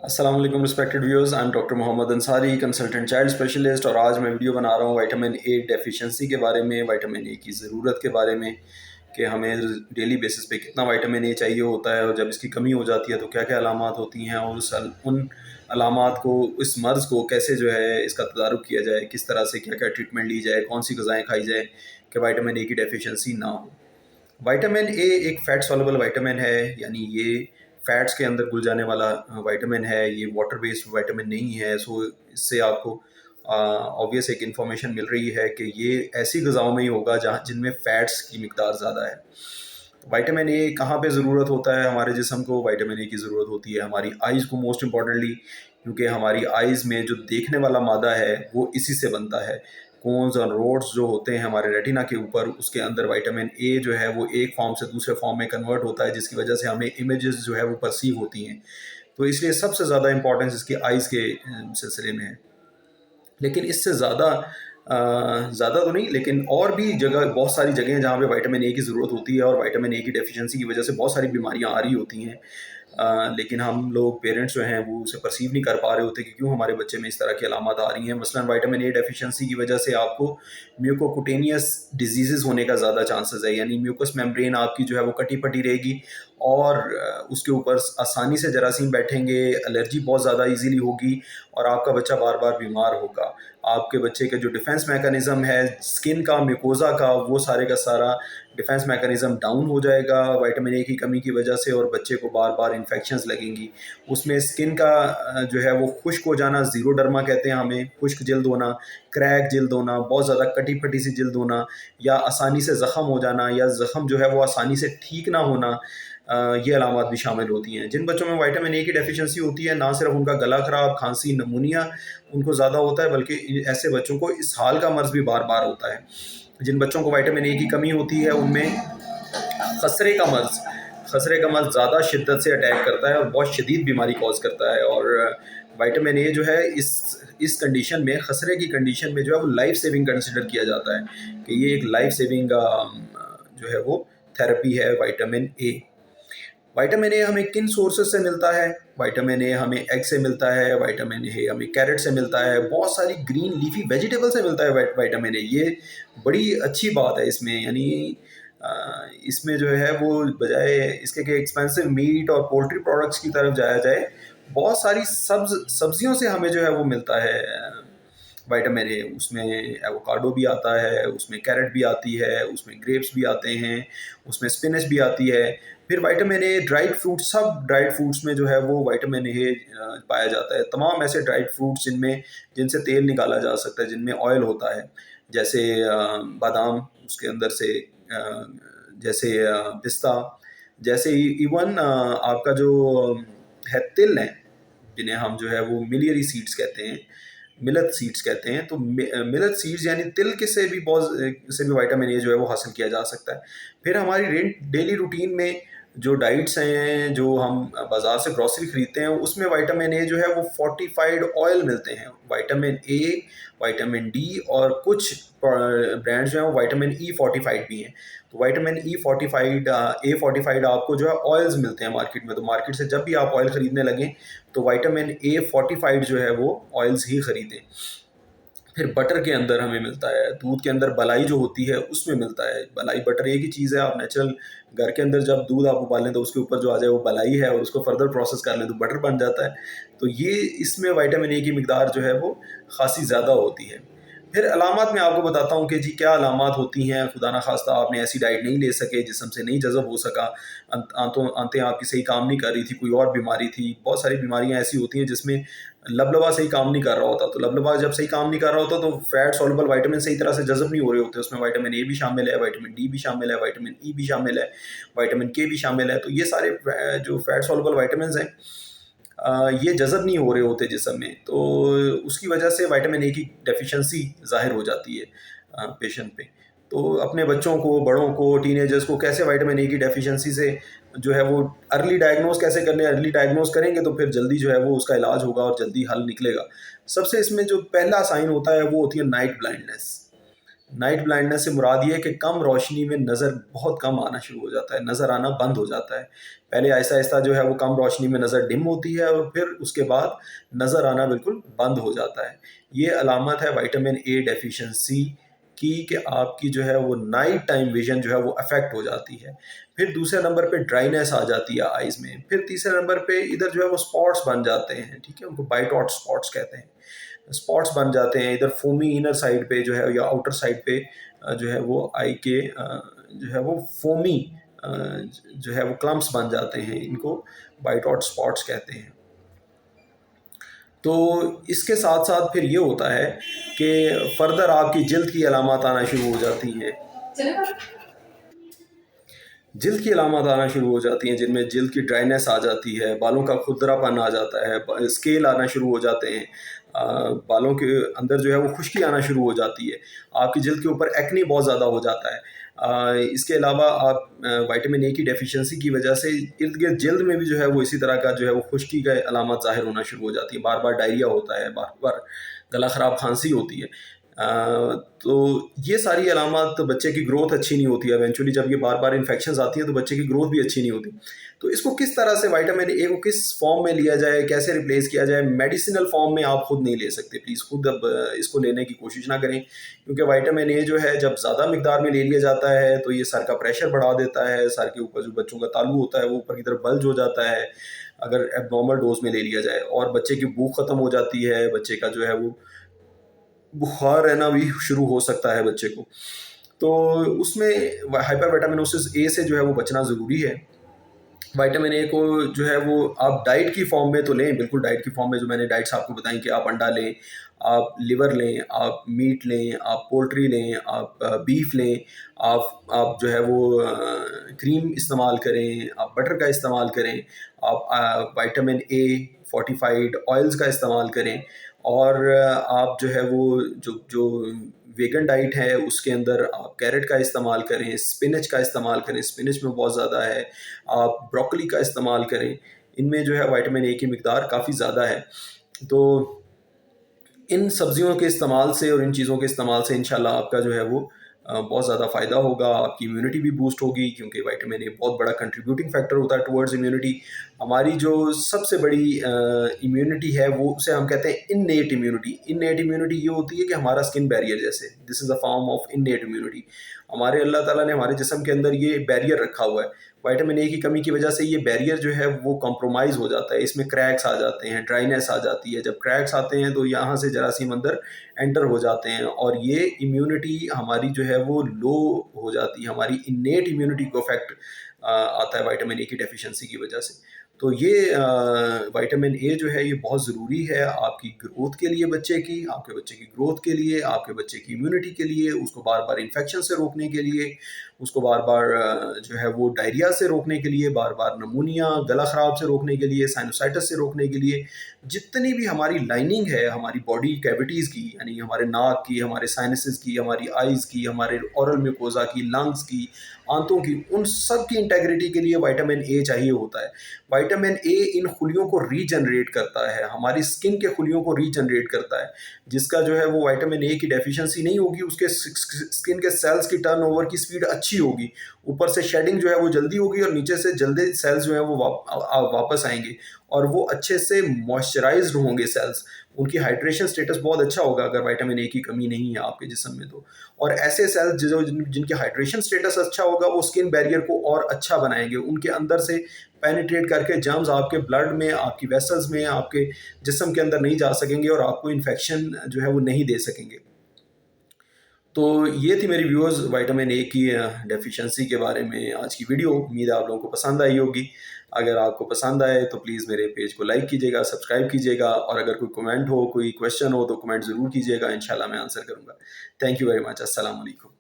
अस्सलाम वालेकुम respected viewers, I am doctor Mohammad Ansari, consultant child specialist. और आज मैं वीडियो बना रहा हूँ विटामिन ए डेफिशिएंसी के बारे में, विटामिन ए की ज़रूरत के बारे में कि हमें डेली बेसिस पे कितना विटामिन ए चाहिए होता है और जब इसकी कमी हो जाती है तो क्या क्या अलामात होती हैं, और उन अलामात को, इस मर्ज़ को कैसे जो है इसका तदारुक किया जाए, किस तरह से क्या क्या ट्रीटमेंट ली जाए, कौन सी ग़िज़ाएँ खाई जाए कि विटामिन ए की डेफिशिएंसी ना हो। विटामिन ए एक फ़ैट सॉल्युबल विटामिन है, यानी ये फ़ैट्स के अंदर घुल जाने वाला विटामिन है, ये वाटर बेस्ड विटामिन नहीं है। सो इससे आपको ऑब्वियस एक इन्फॉर्मेशन मिल रही है कि ये ऐसी ग़िज़ाओं में ही होगा जहाँ जिनमें फ़ैट्स की मिक़दार ज़्यादा है। तो विटामिन ए कहाँ पे ज़रूरत होता है हमारे जिस्म को? विटामिन ए की ज़रूरत होती है हमारी आइज़ को, मोस्ट इम्पॉर्टेंटली, क्योंकि हमारी आइज़ में जो देखने वाला मादा है वो इसी से बनता है। कोन्स और रोड्स जो होते हैं हमारे रेटिना के ऊपर, उसके अंदर विटामिन ए जो है वो एक फॉर्म से दूसरे फॉर्म में कन्वर्ट होता है, जिसकी वजह से हमें इमेजेस जो है वो परसीव होती हैं। तो इसलिए सबसे ज़्यादा इंपॉर्टेंस इसकी आइज़ के सिलसिले में है। लेकिन इससे ज़्यादा तो नहीं, लेकिन और भी जगह, बहुत सारी जगह हैं जहाँ पे विटामिन ए की ज़रूरत होती है और विटामिन ए की डेफिशिएंसी की वजह से बहुत सारी बीमारियाँ आ रही होती हैं। लेकिन हम लोग पेरेंट्स जो हैं वो उसे परसीव नहीं कर पा रहे होते कि क्यों हमारे बच्चे में इस तरह की अलामत आ रही हैं। मसलन विटामिन ए डेफिशिएंसी की वजह से आपको म्यूकोकुटेनियस डिजीज़ेज़ होने का ज़्यादा चांसेस है, यानी म्यूकस मेम्ब्रेन आपकी जो है वो कटी पटी रहेगी और उसके ऊपर आसानी से जरासीम बैठेंगे, एलर्जी बहुत ज़्यादा ईजीली होगी और आपका बच्चा बार बार बीमार होगा। आपके बच्चे के जो डिफेंस मैकेनिज़्म है स्किन का, म्यूकोज़ा का, वो सारे का सारा डिफेंस मैकेनिज़्म डाउन हो जाएगा विटामिन ए की कमी की वजह से, और बच्चे को बार बार इन्फेक्शंस लगेंगी। उसमें स्किन का जो है वो खुश्क हो जाना, ज़ीरोडर्मा कहते हैं हमें, खुश्क जल्द होना, क्रैक जल्द होना, बहुत ज़्यादा कटी फटी सी जल्द होना, या आसानी से ज़ख़म हो जाना, या ज़ख़म जो है वो आसानी से ठीक ना होना, ये अलामत भी शामिल होती हैं। जिन बच्चों में विटामिन ए की डेफिशिएंसी होती है, ना सिर्फ उनका गला ख़राब, खांसी, नमूनिया उनको ज़्यादा होता है, बल्कि ऐसे बच्चों को इस हाल का मर्ज़ भी बार बार होता है। जिन बच्चों को विटामिन ए की कमी होती है उनमें खसरे का मर्ज़ ज़्यादा शिद्दत से अटैक करता है और बहुत शदीद बीमारी कॉज करता है। और विटामिन ए जो है इस कंडीशन में, खसरे की कंडीशन में जो है वो लाइफ सेविंग कंसिडर किया जाता है कि ये एक लाइफ सेविंग जो है वो थेरेपी है विटामिन ए। विटामिन ए हमें किन सोर्सेज से मिलता है? विटामिन ए हमें एग से मिलता है, विटामिन ए हमें कैरेट से मिलता है, बहुत सारी ग्रीन लीफी वेजिटेबल से मिलता है विटामिन ए। ये बड़ी अच्छी बात है इसमें, यानी इसमें जो है वो बजाय इसके कि एक्सपेंसिव मीट और पोल्ट्री प्रोडक्ट्स की तरफ जाया जाए, बहुत सारी सब्जियों से हमें जो है वो मिलता है विटामिन ए। उसमें एवोकाडो भी आता है, उसमें कैरेट भी आती है, उसमें ग्रेप्स भी आते हैं, उसमें स्पिनच भी आती है। फिर विटामिन ए ड्राइड फ्रूट, सब ड्राइड फ्रूट्स में जो है वो विटामिन ए पाया जाता है। तमाम ऐसे ड्राइड फ्रूट्स जिनसे तेल निकाला जा सकता है, जिनमें ऑयल होता है, जैसे बादाम, उसके अंदर से जैसे पिस्ता, जैसे इवन आपका जो है तिल है, जिन्हें हम जो है वो मिलियरी सीड्स कहते हैं, मिलेट सीड्स कहते हैं। तो मिलेट सीड्स यानी तिल के से भी विटामिन ए जो है वो हासिल किया जा सकता है। फिर हमारी डेली रूटीन में जो डाइट्स हैं, जो हम बाज़ार से ग्रॉसरी ख़रीदते हैं, उसमें विटामिन ए जो है वो फोर्टिफाइड ऑयल मिलते हैं। विटामिन ए, विटामिन डी और कुछ ब्रांड्स जो हैं वो विटामिन ई फोर्टिफाइड भी हैं। तो विटामिन ई फोर्टिफाइड, ए फोर्टिफाइड आपको जो है ऑयल्स मिलते हैं मार्केट में। तो मार्केट से जब भी आप ऑयल ख़रीदने लगें तो विटामिन ए फोर्टिफाइड जो है वो ऑयल्स ही ख़रीदें। फिर बटर के अंदर हमें मिलता है, दूध के अंदर बलाई जो होती है उसमें मिलता है। बलाई बटर एक ही चीज़ है, आप नेचुरल घर के अंदर जब दूध आप उबालें तो उसके ऊपर जो आ जाए वो बलाई है, और उसको फर्दर प्रोसेस कर लें तो बटर बन जाता है। तो ये इसमें विटामिन ए की मिकदार जो है वो ख़ासी ज़्यादा होती है। फिर अलामात मैं आपको बताता हूँ कि जी क्या अलामात होती हैं। खुदा ना खास्ता आपने ऐसी डाइट नहीं ले सके, जिस्म से नहीं जज़ब हो सका, आंतें आपकी सही काम नहीं कर रही थी, कोई और बीमारी थी। बहुत सारी बीमारियाँ ऐसी होती हैं जिसमें लबलबा सही काम नहीं कर रहा होता। तो लबलबा जब सही काम नहीं कर रहा होता तो फैट सॉल्युबल विटामिन सही तरह से जज़ब नहीं हो रहे होते। उसमें विटामिन ए भी शामिल है, विटामिन डी भी शामिल है, विटामिन ई भी शामिल है, विटामिन के भी शामिल है। तो ये सारे जो फैट सॉल्युबल विटामिन्स हैं, ये जज़ब नहीं हो रहे होते जिस्म में, तो उसकी वजह से विटामिन ए की डेफिशिएंसी ज़ाहिर हो जाती है पेशेंट पे। तो अपने बच्चों को, बड़ों को, टीनेजर्स को कैसे विटामिन ए की डेफिशिएंसी से जो है वो अर्ली डायग्नोस कैसे करने, अर्ली डायग्नोस करेंगे तो फिर जल्दी जो है वो उसका इलाज होगा और जल्दी हल निकलेगा। सबसे इसमें जो पहला साइन होता है वो होती है नाइट ब्लाइंडनेस। नाइट ब्लाइंडनेस से मुराद ये है कि कम रोशनी में नज़र बहुत कम आना शुरू हो जाता है, नज़र आना बंद हो जाता है। पहले आहिस्ता आहिस्ता जो है वो कम रोशनी में नज़र डिम होती है और फिर उसके बाद नज़र आना बिल्कुल बंद हो जाता है। ये अलामत है विटामिन ए डेफिशिएंसी की कि आपकी जो है वो नाइट टाइम विज़न जो है वो अफेक्ट हो जाती है। फिर दूसरे नंबर पे ड्राइनेस आ जाती है आइज़ में। फिर तीसरे नंबर पे इधर जो है वो स्पॉट्स बन जाते हैं, ठीक है? उनको बाइटॉट स्पॉट्स कहते हैं। स्पॉट्स बन जाते हैं इधर फोमी इनर साइड पे जो है या आउटर साइड पे जो है वो आई के जो है वो फोमी जो है वो क्लम्प्स बन जाते हैं, इनको बाइटॉट स्पॉट्स कहते हैं। तो इसके साथ साथ फिर ये होता है कि फर्दर आपकी जल्द की अलामत आना शुरू हो जाती हैं। जल्द की अलामत आना शुरू हो जाती हैं जिनमें जल्द की ड्राइनेस आ जाती है, बालों का खुरदरापन आ जाता है, स्केल आना शुरू हो जाते हैं, बालों के अंदर जो है वो खुश्की आना शुरू हो जाती है, आपकी जल्द के ऊपर एक्ने बहुत ज़्यादा हो जाता है। इसके अलावा आप विटामिन ए की डेफिशिएंसी की वजह से इर्द गिर्द जल्द में भी जो है वो इसी तरह का जो है वो खुश्की का अलामत ज़ाहिर होना शुरू हो जाती है, बार बार डायरिया होता है, बार बार गला ख़राब खांसी होती है। तो ये सारी अलामत बच्चे की ग्रोथ अच्छी नहीं होती है, इवेंचुअली जब ये बार बार इन्फेक्शंस आती हैं तो बच्चे की ग्रोथ भी अच्छी नहीं होती। तो इसको किस तरह से विटामिन ए को किस फॉर्म में लिया जाए, कैसे रिप्लेस किया जाए, मेडिसिनल फॉर्म में आप खुद नहीं ले सकते, प्लीज़ खुद अब इसको लेने की कोशिश ना करें, क्योंकि विटामिन ए जो है जब ज़्यादा मिकदार में ले लिया जाता है तो ये सर का प्रेशर बढ़ा देता है, सर के ऊपर जो बच्चों का तालू होता है वो ऊपर की तरफ बल्ज हो जाता है अगर एबनॉर्मल डोज में ले लिया जाए, और बच्चे की भूख ख़त्म हो जाती है, बच्चे का जो है वो बुखार रहना भी शुरू हो सकता है बच्चे को। तो उसमें हाइपर विटामिनोसिस ए से जो है वो बचना ज़रूरी है। विटामिन ए को जो है वो आप डाइट की फॉर्म में तो लें, बिल्कुल डाइट की फॉर्म में जो मैंने डाइट्स आपको बताई कि आप अंडा लें, आप लिवर लें, आप मीट लें, आप पोल्ट्री लें, आप बीफ लें, आप जो है वो क्रीम इस्तेमाल करें, आप बटर का इस्तेमाल करें, आप विटामिन ए फोर्टिफाइड ऑयल्स का इस्तेमाल करें, और आप जो है वो जो जो वेगन डाइट है उसके अंदर आप कैरेट का इस्तेमाल करें, स्पिनच का इस्तेमाल करें, स्पिनच में बहुत ज़्यादा है, आप ब्रोकली का इस्तेमाल करें, इनमें जो है विटामिन ए की मिकदार काफ़ी ज़्यादा है। तो इन सब्जियों के इस्तेमाल से और इन चीज़ों के इस्तेमाल से इंशाल्लाह आपका जो है वो बहुत ज़्यादा फ़ायदा होगा, आपकी इम्यूनिटी भी बूस्ट होगी, क्योंकि विटामिन ए बहुत बड़ा कंट्रीब्यूटिंग फैक्टर होता है टुवर्ड्स इम्यूनिटी। हमारी जो सबसे बड़ी इम्यूनिटी है वो उसे हम कहते हैं इननेट इम्यूनिटी। इननेट इम्यूनिटी ये होती है कि हमारा स्किन बैरियर जैसे, this is a form of innate immunity. हमारे अल्लाह ताला ने हमारे जिस्म के अंदर ये बैरियर रखा हुआ है, विटामिन ए की कमी की वजह से ये बैरियर जो है वो कॉम्प्रोमाइज़ हो जाता है, इसमें क्रैक्स आ जाते हैं, ड्राइनेस आ जाती है। जब क्रैक्स आते हैं तो यहाँ से जरासीम अंदर एंटर हो जाते हैं और ये इम्यूनिटी हमारी जो है वो लो हो जाती है, हमारी इन्नेट इम्यूनिटी को इफेक्ट आता है विटामिन ए की डेफिशिएंसी की वजह से। तो ये विटामिन ए जो है ये बहुत ज़रूरी है आपकी ग्रोथ के लिए, बच्चे की, आपके बच्चे की ग्रोथ के लिए, आपके बच्चे की इम्यूनिटी के लिए, उसको बार बार इन्फेक्शन से रोकने के लिए, उसको बार बार जो है वो डायरिया से रोकने के लिए, बार बार नमूनिया गला ख़राब से रोकने के लिए, साइनोसाइटिस से रोकने के लिए, जितनी भी हमारी लाइनिंग है हमारी बॉडी कैविटीज़ की, यानी हमारे नाक की, हमारे साइनसेस की, हमारी आइज़ की, हमारे ओरल म्यूकोजा की, लंग्स की, आंतों की, उन सब की इंटेग्रिटी के लिए विटामिन ए चाहिए होता है। विटामिन ए इन खुलियों को रीजनरेट करता है, हमारी स्किन के खुलियों को रीजनरेट करता है। जिसका जो है वो विटामिन ए की डेफिशिएंसी नहीं होगी, उसके स्किन के सेल्स की टर्नओवर की स्पीड अच्छी होगी, ऊपर से शेडिंग जो है वो जल्दी होगी और नीचे से जल्दी सेल्स जो है वो वापस आएंगे और वो अच्छे से मॉइस्चराइज्ड होंगे सेल्स, उनकी हाइड्रेशन स्टेटस बहुत अच्छा होगा अगर विटामिन ए की कमी नहीं है आपके जिस्म में तो। और ऐसे सेल्स जो जिनकी हाइड्रेशन स्टेटस अच्छा होगा वो स्किन बैरियर को और अच्छा बनाएंगे, उनके अंदर से पेनिट्रेट करके जर्म्स आपके ब्लड में, आपकी वेसल्स में, आपके जिस्म के अंदर नहीं जा सकेंगे और आपको इन्फेक्शन जो है वो नहीं दे सकेंगे। तो ये थी मेरी व्यूअर्स विटामिन ए की डेफिशिएंसी के बारे में आज की वीडियो। उम्मीद है आप लोगों को पसंद आई होगी। अगर आपको पसंद आए तो प्लीज़ मेरे पेज को लाइक कीजिएगा, सब्सक्राइब कीजिएगा, और अगर कोई कमेंट हो, कोई क्वेश्चन हो तो कमेंट ज़रूर कीजिएगा, इंशाल्लाह मैं आंसर करूँगा। Thank you very much. अस्सलाम वालेकुम।